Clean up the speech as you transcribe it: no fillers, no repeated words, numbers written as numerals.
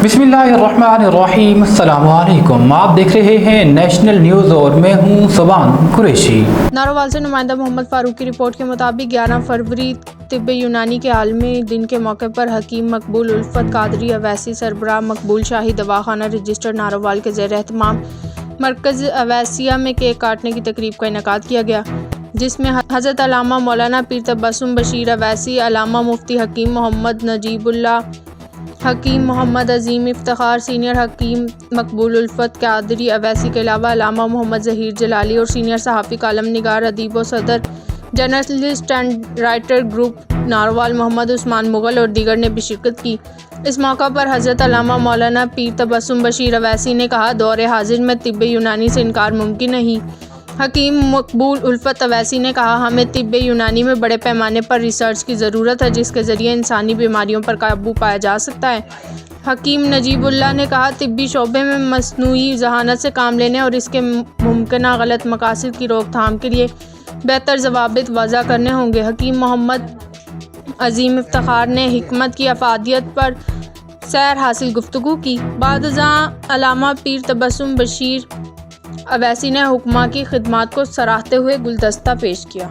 बिस्मिल्लाहिर्रहमानिर्रहीम। अस्सलाम वालेकुम। आप देख रहे हैं नेशनल न्यूज़ और मैं हूं सुबान कुरैशी। नारोवाल से नुमाइंदा मोहम्मद फारूक की रिपोर्ट के मुताबिक 11 फरवरी तिब्बे यूनानी के आलमी दिन के मौके पर हकीम मकबूल उल्फत कादरी अवैसी सरबराह मकबूल शाही दवाखाना रजिस्टर नारोवाल के ज़ेर एहतमाम मरकज़ अवैसिया में केक काटने की तकरीब का इनेकाद किया गया, जिसमें हज़रत अल्लामा मौलाना पीर तबस्सुम बशीर अवैसी, अल्लामा मुफ्ती हकीम मोहम्मद नजीबुल्लाह, हकीम मोहम्मद अजीम इफ्तिखार, सीनियर हकीम मकबूल उल्फत कादरी अवैसी के अलावा अल्लामा मोहम्मद ज़हीर जलाली और सीनियर सहाफ़ी कालम निगार अदीब व सदर journalist and writer group Narowal Mohammad Usman Mughal और दीगर ने भी शिरकत की। इस मौका पर हज़रत अल्लामा मौलाना पीर तबस्सुम बशीर अवैसी ने कहा, दौर हाजिर में तिब्ब यूनानी से इनकार मुमकिन नहीं। हकीम मकबूल उल्फत अवैसी ने कहा, हमें तिब्ब यूनानी में बड़े पैमाने पर रिसर्च की ज़रूरत है, जिसके ज़रिए इंसानी बीमारियों पर काबू पाया जा सकता है। हकीम नजीबुल्लाह ने कहा, तिब्बी शोबे में मसनूई ज़हानत से काम लेने और इसके मुमकिना गलत मकासद की रोकथाम के लिए बेहतर ज़वाबित वज़ा करने होंगे। हकीम मोहम्मद अजीम इफ्तिखार ने हिकमत की अफादियत पर सैर हासिल गुफ्तगू की। बादशाह अल्लामा पीर तबस्सुम बशीर अवैसी ने हुक्मा की खिदमात को सराहते हुए गुलदस्ता पेश किया।